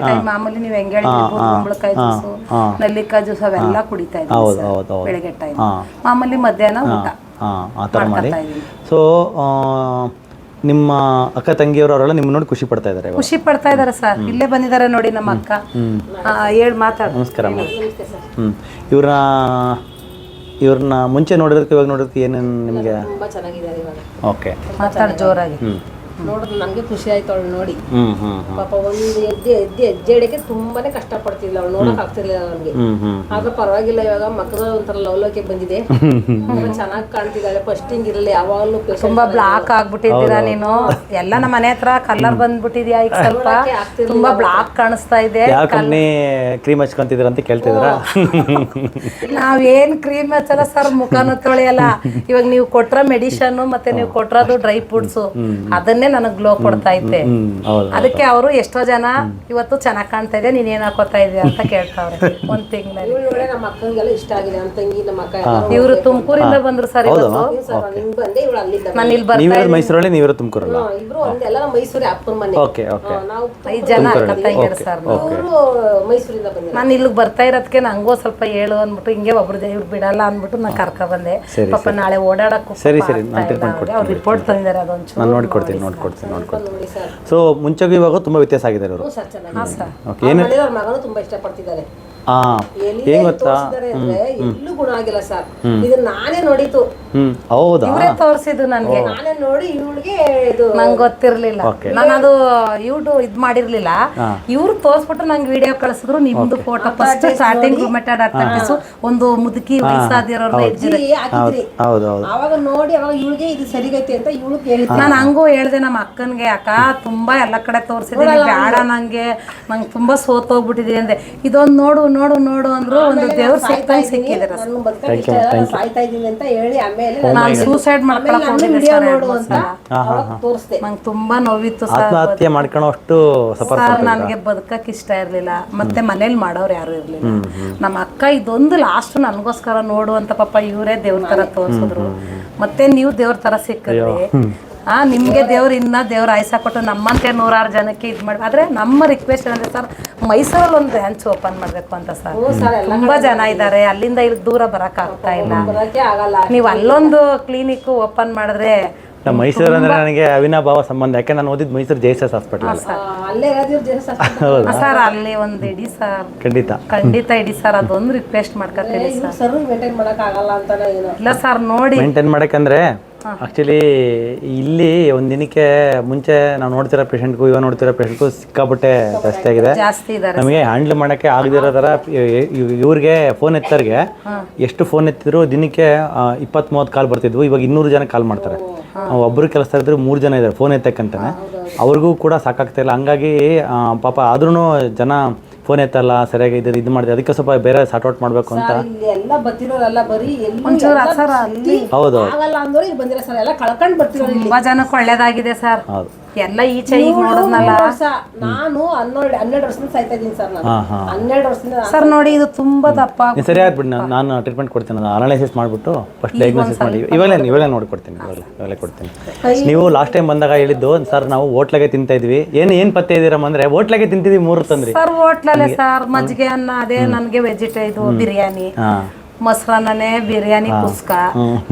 ಮಾಮೂಲಿ ನೀವು ಹೆಂಗೆ ಕುಂಬಳಕಾಯಿ ಜ್ಯೂಸು, ನೆಲ್ಲಿಕಾಯಿ ಜ್ಯೂಸ್ ಅವೆಲ್ಲ ಕುಡಿತಾ ಇದ್ದೀವಿ.
ಹೌದು
ಬೆಳಗ್ಗೆ ಟೈಮ್ ಮಾಮೂಲಿ ಮಧ್ಯಾಹ್ನ ಊಟ
ಆ ಥರ ಮಾಡಿ. ಸೊ ನಿಮ್ಮ ಅಕ್ಕ ತಂಗಿಯವರೆಲ್ಲ ನಿಮ್ಮ ನೋಡಿ ಖುಷಿ ಪಡ್ತಾ ಇದ್ದಾರೆ
ಸರ್. ಇಲ್ಲೇ ಬಂದಿದ್ದಾರೆ ನೋಡಿ ನಮ್ಮ ಅಕ್ಕ. ಹೇಳಿ ಮಾತಾಡ.
ನಮಸ್ಕಾರ. ಇವ್ರನ್ನ ಮುಂಚೆ ನೋಡಿರೋದಕ್ಕೆ ಇವಾಗ ನೋಡೋದಕ್ಕೆ ಏನೇನು ನಿಮಗೆ?
ತುಂಬಾ ಚೆನ್ನಾಗಿದ್ದಾರೆ ಇವಾಗ.
ಓಕೆ,
ಮಾತಾಡ ಜೋರಾಗಿ.
ನೋಡಿದ್ರೆ ನನಗೆ ಖುಷಿ ಆಯ್ತು ಅವಳು ನೋಡಿ. ಪಾಪ ಒಂದು ಹೆಜ್ಜೆ ಇಡಕ್ಕೆ ತುಂಬಾನೇ ಕಷ್ಟ ಪಡ್ತಿಲ್ಲ ಅವಳು, ನೋಡಕ್ ಆಗ್ತಿರ್ಲಿಲ್ಲ ನನಗೆ. ಆದ್ರೆ ಪರವಾಗಿಲ್ಲ, ಇವಾಗ ಮಕ್ಕಳ ಒಂಥರ ಲವಲೋಕೆ ಬಂದಿದೆ, ತುಂಬಾ ಚೆನ್ನಾಗಿ ಕಾಣ್ತಿದ್ದಾಳೆ. ಫಸ್ಟ್ ಹಿಂಗ್ ಇರಲಿ, ಯಾವಾಗಲೂ
ತುಂಬಾ ಬ್ಲಾಕ್ ಆಗ್ಬಿಟ್ಟಿದ್ದೀರಾ ನೀನು. ಎಲ್ಲ ನಮ್ಮ ಮನೆ ಹತ್ರ ಕಲರ್ ಬಂದ್ಬಿಟ್ಟಿದ್ಯಾ ಈಗ, ಸ್ವಲ್ಪ ತುಂಬಾ ಬ್ಲಾಕ್ ಕಾಣಿಸ್ತಾ ಇದೆ.
ಯಾವ ಕಂಪ್ನಿ ಕ್ರೀಮ್ ಹಚ್ಕೊಂತಿದ್ರ ಅಂತ ಕೇಳ್ತಿದ್ರ?
ನಾವೇನ್ ಕ್ರೀಮ್ ಹಚ್ಚಲ್ಲ ಸರ್, ಮುಖನೂ ತೊಳೆಯಲ್ಲ. ಇವಾಗ ನೀವು ಕೊಟ್ರ ಮೆಡಿಷನ್ ಮತ್ತೆ ನೀವು ಕೊಟ್ರದು ಡ್ರೈ ಫ್ರೂಟ್ಸ್, ಅದನ್ನೇ ನನಗ್ ಗ್ಲೋ ಕೊಡ್ತಾ ಇದ್ದೆ. ಅದಕ್ಕೆ ಅವರು ಎಷ್ಟೋ ಜನ ಇವತ್ತು ಚೆನ್ನಾಗ್ ಕಾಣ್ತಾ ಇದೆ, ನೀನ್ ಏನ್ ಹಾಕೋತಾ ಇದೀಯ ಅಂತ ಕೇಳ್ತಾವ್ರೆ. 1 ತಿಂಗಳಲ್ಲಿ
ನಮ್ಮ ಅಕ್ಕಂಗೆಲ್ಲ ಇಷ್ಟ ಆಗಿದೆ. ನಮ್ಮ ತಂಗಿ ನಮ್ಮ ಅಕ್ಕ
ಇವರು ತುಮಕೂರಿಂದ ಬಂದ್ರು ಸರ್ ಇವತ್ತು.
ಬಂದೆ, ಇವಳು ಅಲ್ಲಿದ್ದ.
ನಾನು ಇಲ್ಲಿ ಬರ್ತಾ
ಮೈಸೂರಲ್ಲಿ, ನೀವಿರೋ ತುಮಕೂರಲ್ಲ?
ಇಬ್ರು ಒಂದೆಲ್ಲ ಮೈಸೂರಿ ಅಪ್ಪನ ಮನೆ. ನಾವು
5 ಜನ ಅಕ್ಕ ತಂಗಿಯರು ಸರ್.
ಮೈಸೂರಿಂದ ಬಂದೆ.
ನಾನು ಇಲ್ಲಿಗೆ ಬರ್ತಾ ಇರೋದಕ್ಕೆ ನಂಗೂ ಸ್ವಲ್ಪ ಹೇಳು ಅಂದ್ಬಿಟ್ಟು, ಹಿಂಗೆ ಒಬ್ರು ಇವ್ರು ಬಿಡಲ್ಲ ಅಂದ್ಬಿಟ್ಟು ನಾನು ಕರ್ಕ ಬಂದೆ. ಪಾಪ ನಾಳೆ ಓಡಾಡಕ್ಕೂ ಅವ್ರು ರಿಪೋರ್ಟ್ ತಂದಿದ್ದಾರೆ, ಅದೊಂಚೂರು
ನಾನು ನೋಡ್ಕೊಡ್ತೀನಿ. ಸೊ ಮುಂಚೆಗೂ ಇವಾಗ ತುಂಬಾ ವ್ಯತ್ಯಾಸ ಆಗಿದೆ ಇವರು.
ಮಗನು ತುಂಬಾ ಇಷ್ಟಪಡ್ತಿದ್ದಾರೆ.
ಏನ್ ಗೊತ್ತಾ,
ಎಲ್ಲೂ ಗುಣ ಆಗಿಲ್ಲ ಸರ್. ಇದು ನಾನೇ ನೋಡಿತು.
ಹೌದಾ?
ತೋರಿಸಿದ್ದು ನನಗೆ,
ನಾನೇ ನೋಡಿ ಇವಳಿಗೆ ಇದು
ನಂಗೆ ಗೊತ್ತಿರ್ಲಿಲ್ಲ. ನಾನು ಅದು ಇದ್ ಮಾಡಿರ್ಲಿಲ್ಲ. ಇವ್ರು ತೋರ್ಸ್ಬಿಟ್ಟು ನಂಗೆ ವಿಡಿಯೋ ಕಳಿಸಿದ್ರು. ನಿಮ್ದು ಫೋಟೋ ಫಸ್ಟ್ ಸ್ಟಾರ್ಟಿಂಗ್ ಒಂದು ಮುದುಕಿ ವಯಸ್ಸಾದಿರೋರ್ನ
ಅವಾಗ ನೋಡಿ, ಅವಾಗ ಇವಳಿಗೆ ಇದು ಸರಿಗೈತೆ ಅಂತ ಇವಳು ಹೇಳಿದ್ರು.
ನಾನು ಹಂಗೂ ಹೇಳ್ದೆ ನಮ್ಮ ಅಕ್ಕನ್ಗೆ, ಅಕ್ಕ ತುಂಬಾ ಎಲ್ಲ ಕಡೆ ತೋರ್ಸಿದ್ದೀನಿ, ಬೇಡ ನಂಗೆ ತುಂಬಾ ಸೋತೋಗ್ಬಿಟ್ಟಿದೀನಿ ಅಂದೆ. ಇದೊಂದು ನೋಡು ನೋಡು ನೋಡು ಅಂದ್ರು. ಒಂದು ದೇವ್ರ ಸಿಕ್ಕಂಗೆ ಸಿಕ್ಕಿದ್ದಾರೆ.
ಸಾಯ್ತಾ ಇದೀನಿ ಅಂತ ಹೇಳಿ ಆಮೇಲೆ
ನಾನು ಸೂಸೈಡ್ ಮಾಡ್ಕೊಳಕ್
ವಿಡಿಯೋ ನೋಡು ಅಂತ ತೋರಿಸ್ದೆ.
ನಂಗೆ ತುಂಬಾ ನೋವಿತ್ತು
ಆತ್ಮಹತ್ಯೆ ಮಾಡ್ಕೊಳ್ಳೋಷ್ಟು
ಸರ್. ನನಗೆ ಬದುಕಕ್ ಇಷ್ಟ ಇರ್ಲಿಲ್ಲ, ಮತ್ತೆ ಮನೇಲಿ ಮಾಡೋರು ಯಾರು ಇರ್ಲಿಲ್ಲ. ನಮ್ಮ ಅಕ್ಕ ಇದೊಂದು ಲಾಸ್ಟ್ ನನಗೋಸ್ಕರ ನೋಡು ಅಂತ ಪಾಪ ಇವರೇ ದೇವ್ರ ತರ ತೋರ್ಸಿದ್ರು. ಮತ್ತೆ ನೀವು ದೇವ್ರ ತರ ಸಿಕ್ಕಿದ್ರಿ. ನಿಮ್ಗೆ ದೇವ್ರ ಆಯ್ಸ ಕೊಟ್ಟು ನಮ್ಮಂತೆ 100 ಜನಕ್ಕೆ ಇದು ಮಾಡಿ. ಆದ್ರೆ ನಮ್ಮ ರಿಕ್ವೆಸ್ಟ್ ಏನಂದ್ರೆ ಸರ್, ಮೈಸೂರಲ್ಲಿ ಒಂದು ಬ್ರಾಂಚ್ ಓಪನ್ ಮಾಡ್ಬೇಕು ಅಂತ ಸರ್. ತುಂಬಾ ಜನ ಇದ್ದಾರೆ, ಅಲ್ಲಿಂದ ಇಲ್ಲಿ ದೂರ ಬರಕ್ ಆಗ್ತಾ ಇಲ್ಲ. ನೀವು ಅಲ್ಲೊಂದು ಕ್ಲಿನಿಕ್ ಓಪನ್ ಮಾಡಿದ್ರೆ.
ಮೈಸೂರು ಅಂದ್ರೆ ನನಗೆ ಅವಿನಾಭಾವ ಸಂಬಂಧ. ಯಾಕೆ ನಾನು ಓದಿದ್ ಮೈಸೂರು JSS ಹಾಸ್ಪಿಟಲ್
ಸರ್. ಅಲ್ಲಿ ಒಂದು ಇಡಿ ಸರ್, ಖಂಡಿತ ಇಡಿ ಸರ್. ಅದೊಂದು ರಿಕ್ವೆಸ್ಟ್ ಮಾಡ್ಕೊತೀನಿ ಸರ್. ಇಲ್ಲ ಸರ್, ನೋಡಿ
ಮೇಂಟೈನ್ ಮಾಡಕ್ಕಂದ್ರೆ ಆಕ್ಚುಲಿ ಇಲ್ಲಿ ಒಂದ್ ದಿನಕ್ಕೆ ಮುಂಚೆ ನಾವು ನೋಡ್ತಿರೋ ಪೇಷಂಟ್ಗೂ ಇವಾಗ ನೋಡ್ತಿರೋ ಪೇಷಂಟ್ಗೂ ಸಿಕ್ಕಾಪಟ್ಟೆ ಜಾಸ್ತಿ ಆಗಿದೆ. ನಮಗೆ ಹ್ಯಾಂಡಲ್ ಮಾಡಕ್ಕೆ ಆಗದಿರೋ ತರ ಇವ್ರಿಗೆ ಫೋನ್ ಎತ್ತರ್ಗೆ ಎಷ್ಟು ಫೋನ್ ಎತ್ತಿದ್ರು ದಿನಕ್ಕೆ 20-30 ಕಾಲ್ ಬರ್ತಿದ್ವು. ಇವಾಗ 200 ಜನ ಕಾಲ್ ಮಾಡ್ತಾರೆ. ಒಬ್ರು ಕೆಲಸ ಇದ್ರೆ 3 ಜನ ಇದ್ದಾರೆ ಫೋನ್ ಎತ್ತಕ್ಕಂತಾನೆ. ಅವ್ರಿಗೂ ಕೂಡ ಸಾಕಾಗ್ತಾ ಇಲ್ಲ. ಹಂಗಾಗಿ ಪಾಪ ಆದ್ರೂ ಜನ ಫೋನ್ ಎತ್ತಲ್ಲ ಸರಿಯಾಗಿ. ಇದು ಮಾಡಿದೆ, ಅದಕ್ಕೆ ಸ್ವಲ್ಪ ಬೇರೆ ಸಾರ್ಟ್ ಔಟ್ ಮಾಡ್ಬೇಕು ಅಂತ.
ಎಲ್ಲ ಬರ್ತಿರೋರೆಲ್ಲ ಬರೀ
ಹೌದು
ಆಗಲ್ಲ ಅಂದೋರು ಇಲ್ಲಿ ಬಂದಿರೋ ಸರ್. ಎಲ್ಲ ಕಳ್ಕೊಂಡು ಬರ್ತಿರೋ
ತುಂಬಾ ಜನಕ್ಕೆ ಒಳ್ಳೇದಾಗಿದೆ ಸರ್. ಎಲ್ಲ ಈಚೆ ಈಗ ನೋಡಿದ್ನಲ್ಲ
ನಾನು 12 ವರ್ಷದಿಂದ ಸಾಯ್ತಾ ಇದೀನಿ ಸರ್. ನಾನು 12 ವರ್ಷದಿಂದ
ಸರ್ ನೋಡಿ ಇದು ತುಂಬಾ ದಪ್ಪ
ನೀವು ಸರಿ ಆಗ್ಬಿಟ್ಟು ನಾನು ಟ್ರೀಟ್ಮೆಂಟ್ ಕೊಡ್ತೀನಿ, ಅದು ಅನಾಲಿಸಿಸ್ ಮಾಡಿಬಿಟ್ಟು ಫಸ್ಟ್ ಡಯಾಗ್ನೋಸಿಸ್ ಮಾಡಿ ಇವಾಗಲೇ ನೋಡಿಕೊಡ್ತೀನಿ, ಇವಾಗಲೇ ಕೊಡ್ತೀನಿ. ನೀವು ಲಾಸ್ಟ್ ಟೈಮ್ ಬಂದಾಗ ಹೇಳಿದ್ದು ಸರ್ ನಾವು ಹೋಟ್ಲಾಗೆ ತಿಂತಾ ಇದ್ವಿ, ಏನು ಪತ್ತೆ ಇದ್ದೀರಮ್ಮ ಅಂದರೆ ಹೋಟ್ಲಾಗೆ ತಿಂತಿದ್ವಿ 3 ತಂದ್ರಿ
ಸರ್. ಹೋಟ್ಲಲ್ಲೇ ಸರ್ ಮಜ್ಜಿಗೆ ಅನ್ನ, ಅದೇ ನನಗೆ ಇದು ಬಿರಿಯಾನಿ, ಮೊಸರನ್ನೇ ಬಿರಿಯಾನಿ, ಕುಸ್ಕ,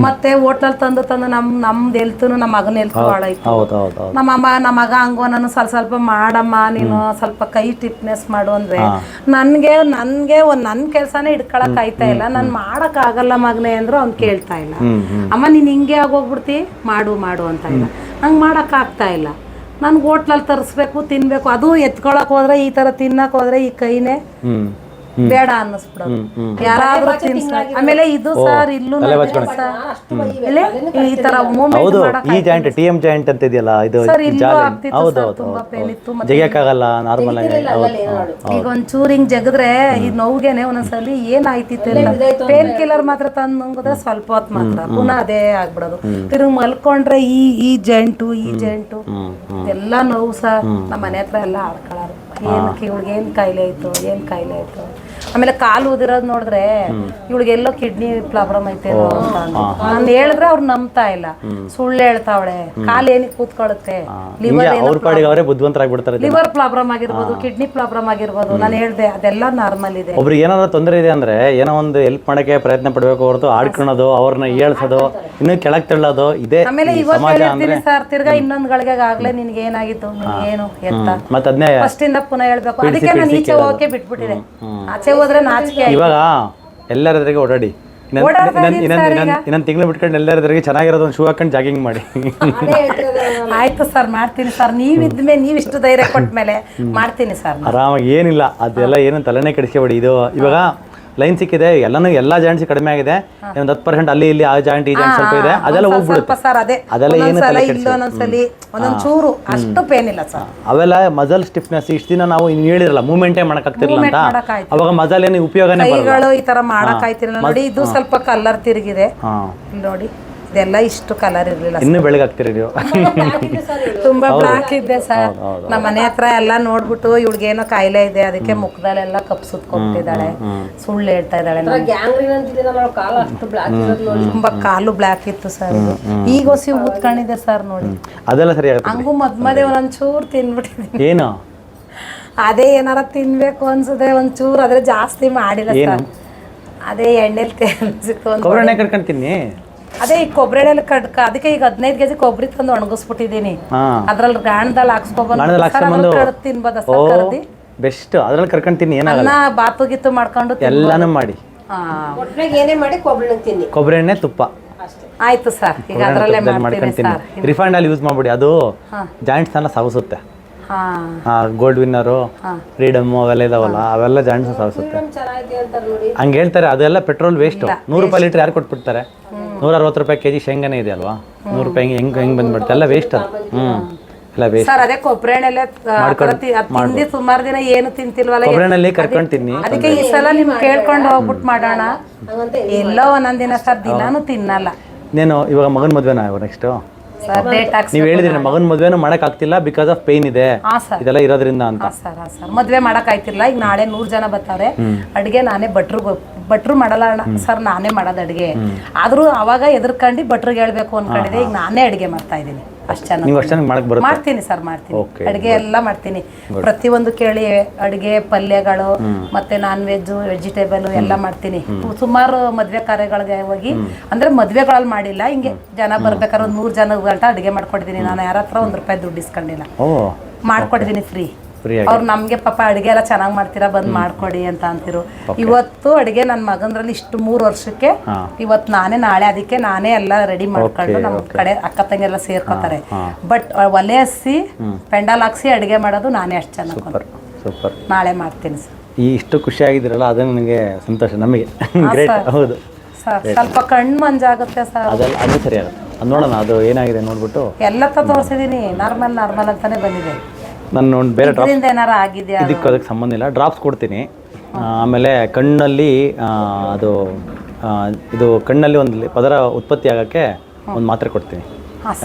ಮತ್ತೆ ಹೋಟ್ಲಲ್ಲಿ ತಂದು ನಮ್ದು ಹೆಲ್ತನು ನಮ್ಮ ಮಗನ ಹೆಲ್ತ್ ಭಾಳ ಇತ್ತು. ನಮ್ಮ ಮಗ ಹಂಗೋ ನಾನು ಸ್ವಲ್ಪ ಮಾಡಮ್ಮ ನೀನು ಸ್ವಲ್ಪ ಕೈ ಟಿಪ್ನೆಸ್ ಮಾಡು ಅಂದ್ರೆ ನನ್ಗೆ ನನ್ನ ಕೆಲ್ಸನೇ ಹಿಡ್ಕೊಳಕ್ ಆಯ್ತಾ ಇಲ್ಲ. ನಾನು ಮಾಡಕ್ ಆಗಲ್ಲ ಮಗನೇ ಅಂದ್ರು ಅವ್ನು ಕೇಳ್ತಾ ಇಲ್ಲ. ಅಮ್ಮ ನೀನ್ ಹಿಂಗೆ ಆಗೋಗ್ಬಿಡ್ತಿ, ಮಾಡು ಅಂತ ಇಲ್ಲ. ನಂಗೆ ಮಾಡಕ್ ಆಗ್ತಾ ಇಲ್ಲ. ನನ್ಗೆ ಹೋಟ್ಲಲ್ಲಿ ತರಿಸ್ಬೇಕು, ತಿನ್ಬೇಕು. ಅದು ಎತ್ಕೊಳಕ್ ಹೋದ್ರೆ ಈ ತರ ತಿನ್ನಕ್ ಹೋದ್ರೆ ಈ ಕೈನೇ ಬೇಡ ಅನ್ನಿಸ್ಬಿಡೋದು. ಯಾರಾದ್ರೂ ಆಮೇಲೆ ಇದು ಸರ್ ಇಲ್ಲೂ ಈ ತರ ಮೂವ್ಮೆಂಟ್
ಈ ಜಾಯಿಂಟ್ TM ಜಾಯಿಂಟ್ ಅಂತ ಇದೆಯಲ್ಲ ಇದು ತುಂಬಾ
ಪೇನ್ ಇತ್ತು.
ಜಗಿಯಕ್ಕಾಗಲ್ಲ ನಾರ್ಮಲ್ ಆಗಿ.
ಈಗ ಒಂಚೂರು ಹಿಂಗ್ ಜಗದ್ರೆ ಈ ನೋವಿಗೆನೆ ಒಂದೊಂದ್ಸಲಿ ಏನಾಯ್ತಿತ್ತು ಪೇನ್ ಕಿಲ್ಲರ್ ಮಾತ್ರ ತಂದು ನುಂಗಿದ್ರೆ ಸ್ವಲ್ಪ ಹೊತ್ತು ಮಾತ್ರ ಪುನಃ ಅದೇ ಆಗ್ಬಿಡೋದು. ತಿರುಗಿ ಮಲ್ಕೊಂಡ್ರೆ ಈ ಜಾಯಿಂಟು ಎಲ್ಲ ನೋವು ಸರ್. ನಮ್ಮ ಮನೆ ಹತ್ರ ಎಲ್ಲ ಆಡ್ಕೊಳ್ಳೋರು ಇವಳಿಗೆ ಏನ್ ಕಾಯಿಲೆ ಆಯ್ತು. ಆಮೇಲೆ ಕಾಲು ಊದಿರೋದು ನೋಡಿದ್ರೆ ಇವಳಿಗೆ ಎಲ್ಲೋ ಕಿಡ್ನಿ ಪ್ರಾಬ್ಲಮ್ ಐತೆ ಅಂತ ನಾನು ಹೇಳಿದ್ರೆ ಅವ್ರು ನಂಬ್ತಾ ಇಲ್ಲ, ಸುಳ್ಳು ಹೇಳ್ತಾವಳೆ. ಕಾಲು ಏನಿಗೆ ಕೂತ್ಕೊಳ್ಳುತ್ತೆ, ಲಿವರ್ ಪ್ರಾಬ್ಲಮ್ ಆಗಿರ್ಬೋದು, ಕಿಡ್ನಿ ಪ್ರಾಬ್ಲಮ್ ಆಗಿರ್ಬೋದು. ನಾನು ಹೇಳ್ದೆ ಅದೆಲ್ಲ ನಾರ್ಮಲ್ ಇದೆ.
ಒಬ್ರಿಗೆ ಏನಾದ್ರು ತೊಂದರೆ ಇದೆ ಅಂದ್ರೆ ಏನೋ ಒಂದು ಹೆಲ್ಪ್ ಮಾಡಕ್ಕೆ ಪ್ರಯತ್ನ ಪಡ್ಬೇಕು ಹೊರತು ಆಡ್ಕೊಳೋದು, ಅವ್ರನ್ನ ಹೇಳ್ಸೋದು, ಇನ್ನು ಕೆಳಗ್ ತಳ್ಳೋದು ಇದೆ.
ಆಮೇಲೆ ಇವಾಗ ಹೇಳ್ತೀನಿ ಸರ್, ತಿರ್ಗಾ ಇನ್ನೊಂದ್ ಗಳಿಗೆ ಆಗ್ಲೇ ನಿನ್ಗೆ ಏನಾಗಿತ್ತು, ಏನು ಎತ್ತ
ಮತ್ತೆ ಅದನ್ನೇ
ಫಸ್ಟ್ ಇಂದ ಪುನಃ ಹೇಳ್ಬೇಕು. ಅದಕ್ಕೆ ನಾನು ಈಚೆ ಹೋಗಕ್ಕೆ ಬಿಟ್ಬಿಟ್ಟಿದೆ. ಆಚೆ ಹೋದ್ರೆ ನಾಚಿಕೆ.
ಇವಾಗ ಎಲ್ಲರ ಎದುರಿಗೆ ಓಡಾಡಿ, ಇನ್ನೊಂದು ತಿಂಗಳು ಬಿಟ್ಕೊಂಡು ಎಲ್ಲರ ಎದುರಿಗೆ ಚೆನ್ನಾಗಿರೋದು ಒಂದು ಶೂ ಹಾಕೊಂಡು ಜಾಗಿಂಗ್ ಮಾಡಿ.
ಆಯ್ತು ಸರ್, ಮಾಡ್ತೀನಿ ಸರ್. ನೀವಿದ್ಮೇಲೆ ನೀವು ಇಷ್ಟು ಧೈರ್ಯ ಕೊಟ್ಟ ಮೇಲೆ ಮಾಡ್ತೀನಿ ಸರ್.
ಆರಾಮಾಗಿ ಏನಿಲ್ಲ, ಅದೆಲ್ಲ ಏನು ತಲೆನೇ ಕೆಡಿಸ್ಕೊಬೇಡಿ. ಇದು ಇವಾಗ ಲೈನ್ ಸಿಕ್ಕಿದೆ, ಎಲ್ಲ ಜಾಯಿಂಟ್ಸ್ ಕಡಿಮೆ ಆಗಿದೆ. ಒಂದು 10% ಅಲ್ಲಿ ಇಲ್ಲಿ ಆ ಜಾಯಿಂಟ್ ಈ ಜಾಯಿಂಟ್ ಸ್ವಲ್ಪ ಇದೆ, ಅದೆಲ್ಲ ಹೋಗ್ಬಿಡುತ್ತೆ. ಅದೆಲ್ಲ ಏನು
ಒಂದೊಂದ್ ಚೂರು ಅಷ್ಟು ಪೇನ್ ಇಲ್ಲ ಸರ್.
ಅವೆಲ್ಲ ಮಜಲ್ ಸ್ಟಿಫ್ನೆಸ್ ಇಷ್ಟು ದಿನ ನಾವು ಹೇಳಿರಲ್ಲ, ಮೂವ್ಮೆಂಟೇ ಮಾಡಕ್ ಆಗ್ತಿರಲ್ಲ ಅಂತ. ಅವಾಗ ಮಜಲ್ ಏನು ಉಪಯೋಗನೇ
ಕೈಗಳು ಈ ತರ ಮಾಡಕ್ ಆಯ್ತಿರಲ್ಲ ನೋಡಿ. ಇದು ಸ್ವಲ್ಪ ಕಲರ್ ತಿರುಗಿದೆ ನೋಡಿ, ಇದೆಲ್ಲ ಇಷ್ಟು ಕಲರ್ ಇರ್ಲಿಲ್ಲ.
ಇನ್ನು ಬೆಳಗಾಗ್ತೀರಿ ನೀವು.
ತುಂಬಾ ಬ್ಲಾಕ್ ಇದೆ ಸರ್. ನಮ್ಮ ಮನೆ ಹತ್ರ ಎಲ್ಲ ನೋಡ್ಬಿಟ್ಟು ಇವಳಿಗೆ ಏನೋ ಕಾಯಿಲೆ ಇದೆ, ಅದಕ್ಕೆ ಮುಖದಲ್ಲೆಲ್ಲ ಕಪ್ ಸುತ್ಕೊಂಡ್ಬಿಟ್ಟಿದ್ದಾಳೆ, ಸುಳ್ಳು ಹೇಳ್ತಾ ಇದ್ದಾಳೆ. ತುಂಬಾ ಕಾಲು ಬ್ಲಾಕ್ ಇತ್ತು ಸರ್. ಈಗ ಹೊಸಿ ಊದ್ಕೊಂಡಿದೆ ಸರ್ ನೋಡಿ.
ಅದೆಲ್ಲ ಸರಿ ಆಗುತ್ತೆ.
ಹಂಗೂ ಮದ್ಮದೆ ಒಂಚೂರು ತಿನ್ಬಿಟ್ಟಿದ್ದೀನಿ.
ಏನು
ಅದೇ ಏನಾರ ತಿನ್ಬೇಕು ಅನ್ಸುತ್ತೆ ಒಂಚೂರು, ಆದ್ರೆ ಜಾಸ್ತಿ ಮಾಡಿಲ್ಲ ಸರ್. ಅದೇ ಎಣ್ಣೆಲಿ
ಕೊಬ್ಬರಿ ಕಟ್ಕೊಂತೀನಿ.
ಅದೇ ಈ ಕೊಬ್ಬರಿ ಎಣ್ಣೆಲಿ ಅದಕ್ಕೆ ಈಗ 15 ಕೆಜಿ ಕೊಬ್ಬರಿ ತಂದು ಒಣಗಿಸ್ಬಿಟ್ಟಿದೀನಿ. ಅದ್ರಲ್ಲಿ ಗಾಣದಲ್ಲಿ ಹಾಕ್ಸ್ಕೊಬಂದು ತಿನ್ಬೋದ ಕರ್ದಿ
ಬೆಸ್ಟ್. ಅದ್ರಲ್ಲಿ ಕರ್ಕೊಂತೀನಿ.
ಏನಾಗಲ್ಲ, ಬಾತು ಗಿತ್ತು ಮಾಡ್ಕೊಂಡು
ಎಲ್ಲಾನು ಮಾಡಿ
ಏನೇ ಮಾಡಿ
ಕೊಬ್ಬರಿ ಎಣ್ಣೆ ತುಪ್ಪ
ಆಯ್ತು ಸರ್. ಈಗ ಅದ್ರಲ್ಲೇ ಮಾಡ್ಕೊಂತೀನಿ.
ರಿಫೈಂಡ್ ಆಯಿಲ್ ಯೂಸ್ ಮಾಡ್ಬಿಡಿ, ಅದು ಜಾಯಿಂಟ್ಸ್ ಎಲ್ಲ ಸಾಗಿಸುತ್ತೆ. ಗೋಲ್ಡ್ ವಿನ್ನರು, ಫ್ರೀಡಮ್ ಅವೆಲ್ಲ ಇದಾವಲ್ಲ, ಅವೆಲ್ಲ ಜಾಯಿಂಟ್ಸ್ ಸಾಗಿಸುತ್ತೆ. ಹಂಗೆ ಹೇಳ್ತಾರೆ. ಅದೆಲ್ಲ ಪೆಟ್ರೋಲ್ ವೇಸ್ಟ್. 100 ರೂಪಾಯಿ ಲೀಟರ್ ಯಾರು ಕೊಟ್ಬಿಡ್ತಾರೆ? 160 ರೂಪಾಯಿ ಕೆಜಿ ಶೇಂಗಾನೇ ಇದೆ ಅಲ್ವಾ? 100 ರೂಪಾಯಿ ಹೆಂಗ್ ಬಂದ್ಬಿಡುತ್ತೆ, ಎಲ್ಲ ವೇಸ್ಟ್ ಅದು. ಎಲ್ಲ ವೇಸ್ಟ್
ಸರ್. ಅದೇ ಕೊಬ್ಬರಿ ಎಣ್ಣೆಲೆ ತಿಂದಿ ಸುಮಾರು ದಿನ ಏನು ತಿಂತಿಲ್ವಲ್ಲ,
ಕೊಬ್ಬರಿ ಎಣ್ಣೆಲಿ ಕರ್ಕೊಂಡು ತಿನ್ನಿ.
ಅದಕ್ಕೆ ಈ ಸಲ ನಿಮ್ ಕೇಳ್ಕೊಂಡು ಹೋಗ್ಬಿಟ್ಟು ಮಾಡೋಣ. ಎಲ್ಲೋ ಒಂದೊಂದ್ ದಿನ ಸರ್, ದಿನಾನು ತಿನ್ನಲ್ಲ.
ನೀನು ಇವಾಗ ಮಗನ ಮದ್ವೆನಾ ನೆಕ್ಸ್ಟ್? ನೀವ್ ಹೇಳಿದ್ರಿ ಮಗನ ಮದ್ವೆನೂ ಮಾಡಕ್ ಆಗ್ತಿಲ್ಲ ಬಿಕಾಸ್ ಆಫ್ ಪೇನ್ ಇದೆ, ಇದೆಲ್ಲ ಇರೋದ್ರಿಂದ ಅಂತ.
ಸರ್ ಮದ್ವೆ ಮಾಡಕ್ ಆಯ್ತಿಲ್ಲ. ಈಗ ನಾಳೆ 100 ಜನ ಬರ್ತಾರೆ. ಅಡ್ಗೆ ನಾನೇ ಭಟ್ರು ಮಾಡಲ್ಲ ಸರ್, ನಾನೇ ಮಾಡೋದು ಅಡ್ಗೆ. ಆದ್ರೂ ಅವಾಗ ಎದುರ್ಕೊಂಡು ಭಟ್ರಿಗೆ ಹೇಳ್ಬೇಕು ಅನ್ಕೊಂಡಿದೆ. ಈಗ ನಾನೇ ಅಡ್ಗೆ ಮಾಡ್ತಾ ಇದ್ದೀನಿ. ಅಷ್ಟು ಚೆನ್ನಾಗಿ ಮಾಡ್ತೀನಿ ಸರ್, ಮಾಡ್ತೀನಿ. ಅಡ್ಗೆ ಎಲ್ಲ ಮಾಡ್ತೀನಿ. ಪ್ರತಿಯೊಂದು ಕೇಳಿ ಅಡ್ಗೆ, ಪಲ್ಯಗಳು, ಮತ್ತೆ ನಾನ್ ವೆಜ್, ವೆಜಿಟೇಬಲ್ ಎಲ್ಲ ಮಾಡ್ತೀನಿ. ಸುಮಾರು ಮದ್ವೆ ಕಾರ್ಯಗಳಿಗೆ ಹೋಗಿ, ಅಂದ್ರೆ ಮದ್ವೆಗಳಲ್ಲಿ ಮಾಡಿಲ್ಲ, ಹಿಂಗೆ ಜನ ಬರ್ಬೇಕಾದ್ರೆ 100 ಜನ ಗಂಟ ಅಡ್ಗೆ ಮಾಡ್ಕೊಟ್ಟಿದ್ದೀನಿ. ನಾನು ಯಾರ ಹತ್ರ 1 ರೂಪಾಯಿ ದುಡ್ಡು ಇಸ್ಕೊಂಡಿಲ್ಲ, ಮಾಡ್ಕೊಟ್ಟಿದ್ದೀನಿ ಫ್ರೀ. ಅವ್ರು ನಮ್ಗೆ ಪಾಪ ಅಡ್ಗೆ ಎಲ್ಲ ಚೆನ್ನಾಗಿ ಮಾಡ್ತೀರಾ, ಬಂದ್ ಮಾಡ್ಕೊಡಿ ಅಂತ ಅಂತಿರು. ಇವತ್ತು ಅಡ್ಗೆ ನನ್ನ ಮಗಂದ್ರಲ್ಲಿ ಇಷ್ಟು 3 ವರ್ಷಕ್ಕೆ ಇವತ್ತು ನಾನೇ, ನಾಳೆ ಅದಕ್ಕೆ ನಾನೇ ಎಲ್ಲ ರೆಡಿ ಮಾಡ್ಕೊಂಡು ನಮ್ ಕಡೆ ಅಕ್ಕ ತಂಗಿ ಎಲ್ಲ ಸೇರ್ಕೋತಾರೆ. ಬಟ್ ಒಲೆ ಹಸಿ ಪೆಂಡಾಲ್ ಹಾಕ್ಸಿ ಅಡ್ಗೆ ಮಾಡೋದು ನಾನೇ ಅಷ್ಟು ಚೆನ್ನಾಗಿ. ನಾಳೆ ಮಾಡ್ತೀನಿ ಸರ್.
ಇಷ್ಟು ಖುಷಿ ಆಗಿದ್ರಲ್ಲ, ಅದು ನನಗೆ ಸಂತೋಷ, ನಮಗೆ ಗ್ರೇಟ್. ಹೌದು
ಸರ್, ಸ್ವಲ್ಪ ಕಣ್ಣು ಮಂಜಾಗುತ್ತೆ ಸರ್.
ಅದು ಸರಿ ಆಗುತ್ತೆ. ಅದು ನೋಡೋಣ, ಅದು ಏನಾಗಿದೆ ನೋಡ್ಬಿಟ್ಟು.
ಎಲ್ಲ ತೋರಿಸಿದೀನಿ, ನಾರ್ಮಲ್ ಅಂತಾನೆ ಬಂದಿದೆ.
ನಾನು ಬೇರೆ ಡ್ರಾಪ್ಸ್
ಆಗಿದೆ,
ಇದಕ್ಕೆ ಅದಕ್ಕೆ ಸಂಬಂಧ ಇಲ್ಲ. ಡ್ರಾಪ್ಸ್ ಕೊಡ್ತೀನಿ. ಆಮೇಲೆ ಕಣ್ಣಲ್ಲಿ ಇದು ಕಣ್ಣಲ್ಲಿ ಒಂದು ಪದರ ಉತ್ಪತ್ತಿ ಆಗೋಕ್ಕೆ ಒಂದು ಮಾತ್ರೆ ಕೊಡ್ತೀನಿ.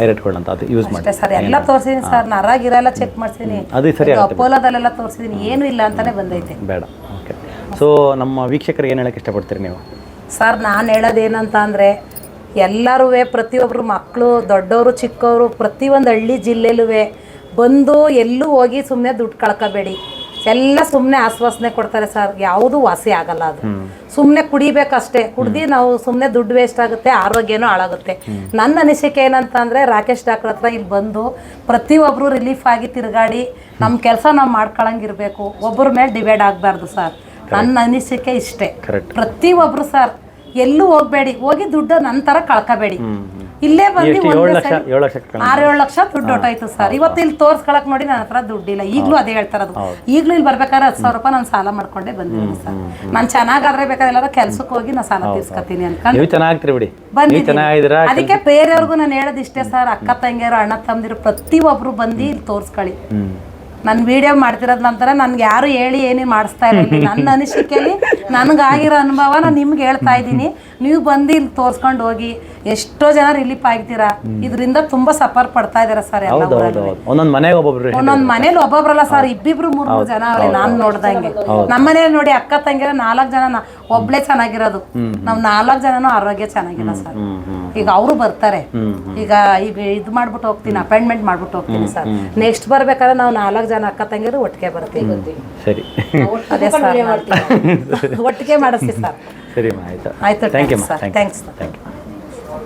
ಐರೆಟ್ ಗೋಲ್ಡ್ ಅಂತ, ಅದು ಯೂಸ್ ಮಾಡಿ.
ಅಷ್ಟೇ ಸರ್, ಎಲ್ಲ ತೋರಿಸಿದೀನಿ ಸರ್, ನರ ಗಿರ ಎಲ್ಲ ಚೆಕ್ ಮಾಡ್ಸಿದೀನಿ,
ಅದು ಸರಿ ಆಗುತ್ತೆ.
ಅಪೋಲೋದಲ್ಲೆಲ್ಲ ತೋರಿಸಿದೀನಿ, ಏನು ಇಲ್ಲ ಅಂತಾನೆ ಬಂದೈತೆ.
ಬೇಡ. ಓಕೆ. ಸೊ ನಮ್ಮ ವೀಕ್ಷಕರಿಗೆ ಏನು ಹೇಳಕ್ಕೆ ಇಷ್ಟಪಡ್ತೀರಿ ನೀವು?
ಸರ್ ನಾನು ಹೇಳೋದೇನಂತ ಅಂದರೆ, ಎಲ್ಲರೂ ಪ್ರತಿಯೊಬ್ಬರು ಮಕ್ಕಳು ದೊಡ್ಡವರು ಚಿಕ್ಕವರು ಪ್ರತಿಯೊಂದು ಹಳ್ಳಿ ಜಿಲ್ಲೆಲೂ ಬಂದು ಎಲ್ಲೂ ಹೋಗಿ ಸುಮ್ಮನೆ ದುಡ್ಡು ಕಳ್ಕೊಬೇಡಿ. ಎಲ್ಲ ಸುಮ್ಮನೆ ಆಶ್ವಾಸನೆ ಕೊಡ್ತಾರೆ ಸರ್, ಯಾವುದೂ ವಾಸಿ ಆಗಲ್ಲ. ಅದು ಸುಮ್ಮನೆ ಕುಡಿಬೇಕಷ್ಟೇ, ಕುಡ್ದು ನಾವು ಸುಮ್ಮನೆ ದುಡ್ಡು ವೇಸ್ಟ್ ಆಗುತ್ತೆ, ಆರೋಗ್ಯನೂ ಹಾಳಾಗುತ್ತೆ. ನನ್ನ ಅನಿಸಿಕೆ ಏನಂತ ಅಂದರೆ, ರಾಕೇಶ್ ಡಾಕ್ಟರ್ ಹತ್ರ ಇಲ್ಲಿ ಬಂದು ಪ್ರತಿಯೊಬ್ಬರು ರಿಲೀಫ್ ಆಗಿ ತಿರುಗಾಡಿ ನಮ್ಮ ಕೆಲಸ ನಾವು ಮಾಡ್ಕೊಳಂಗಿರ್ಬೇಕು, ಒಬ್ಬರ ಮೇಲೆ ಡಿವೈಡ್ ಆಗಬಾರ್ದು ಸರ್. ನನ್ನ ಅನಿಸಿಕೆ ಇಷ್ಟೇ. ಪ್ರತಿಯೊಬ್ಬರು ಸರ್ ಎಲ್ಲೂ ಹೋಗ್ಬೇಡಿ, ಹೋಗಿ ದುಡ್ಡು ನನ್ನ ಥರ ಕಳ್ಕೊಬೇಡಿ. ಇಲ್ಲೇ ಬಂದು 6-7 ಲಕ್ಷ ದುಡ್ಡು ಹೊಟ್ಟಾಯ್ತು ಸರ್. ಇವತ್ತು ಇಲ್ಲಿ ತೋರ್ಸ್ಕೊಳಕ್ ನೋಡಿ ನನ್ನ ಹತ್ರ ದುಡ್ಡಿಲ್ಲ, ಈಗಲೂ ಅದೇ ಹೇಳ್ತಾರದು. ಈಗಲೂ ಇಲ್ಲಿ ಬರ್ಬೇಕಾದ್ರೆ 10,000 ರೂಪಾಯಿ ನಾನು ಸಾಲ ಮಾಡ್ಕೊಂಡೇ ಬಂದಿದ್ದೀನಿ ಸರ್. ನಾನು ಚೆನ್ನಾಗಾದ್ರೆ ಬೇಕಾದ್ರೆ ಎಲ್ಲಾರ ಕೆಲ್ಸಕ್ಕೆ ಹೋಗಿ ನಾನು ಸಾಲ ತೀರ್ಸ್ಕೊತೀನಿ ಅನ್ಕೊಂಡು ಬಂದಿದ್ದೀನಿ. ಅದಕ್ಕೆ ಬೇರೆಯವ್ರಿಗೂ ನಾನು ಹೇಳೋದಿಷ್ಟೇ ಸರ್, ಅಕ್ಕ ತಂಗಿಯರು ಅಣ್ಣ ತಮ್ಮದಿರು ಪ್ರತಿಯೊಬ್ರು ಬಂದು ಇಲ್ಲಿ ತೋರ್ಸ್ಕೊಳ್ಳಿ. ನಾನು ವಿಡಿಯೋ ಮಾಡ್ತಿರೋದ್ ನಂತರ ನನ್ಗೆ ಯಾರು ಹೇಳಿ ಏನೇ ಮಾಡಿಸ್ತಾ ಇರಲಿಲ್ಲ. ನನ್ನ ಅನಿಸಿಕೆಯಲ್ಲಿ ನನಗಾಗಿರೋ ಅನುಭವ ನಾನು ನಿಮ್ಗೆ ಹೇಳ್ತಾ ಇದ್ದೀನಿ. ನೀವು ಬಂದು ಇಲ್ಲಿ ತೋರ್ಸ್ಕೊಂಡು ಹೋಗಿ, ಎಷ್ಟೋ ಜನ ರಿಲೀಫ್ ಆಗ್ತೀರಾ. ಇದರಿಂದ ತುಂಬಾ ಸಫರ್ ಪಡ್ತಾ ಇದಾರೆ ಸರ್. ಒಂದೊಂದ್ ಮನೇಲಿ ಒಬ್ಬೊಬ್ರಲ್ಲ ಸರ್, ಇಬ್ಬಿಬ್ರು 3 ಜನ ಅವ್ರೆ ನಾನು ನೋಡ್ದಂಗೆ. ನಮ್ಮ ಮನೇಲಿ ನೋಡಿ ಅಕ್ಕ ತಂಗಿರ 4 ಜನ, ಒಬ್ಳೆ ಚೆನ್ನಾಗಿರೋದು, ನಾವ್ 4 ಜನನೂ ಆರೋಗ್ಯ ಚೆನ್ನಾಗಿಲ್ಲ ಸರ್. ಈಗ ಅವರು ಬರ್ತಾರೆ, ಈಗ ಇದು ಮಾಡ್ಬಿಟ್ಟು ಹೋಗ್ತೀನಿ, ಅಪಾಯಿಂಟ್ಮೆಂಟ್ ಮಾಡ್ಬಿಟ್ಟು ಹೋಗ್ತೀನಿ ಸರ್. ನೆಕ್ಸ್ಟ್ ಬರ್ಬೇಕಾದ್ರೆ ನಾವು 4 ಜನ ಅಕ್ಕ ತಂಗಿರು ಒಟ್ಟಿಗೆ ಬರ್ತೀವಿ.
ಸರಿ,
ಅದೇ ಸರ್, ಒಟ್ಟಿಗೆ ಮಾಡಿಸ್ತೀವಿ ಸರ್.
ಸರಿ, ಆಯ್ತು.
ಆಯ್ತು, ಥ್ಯಾಂಕ್ಸ್ ಸರ್. ಥ್ಯಾಂಕ್ಸ್.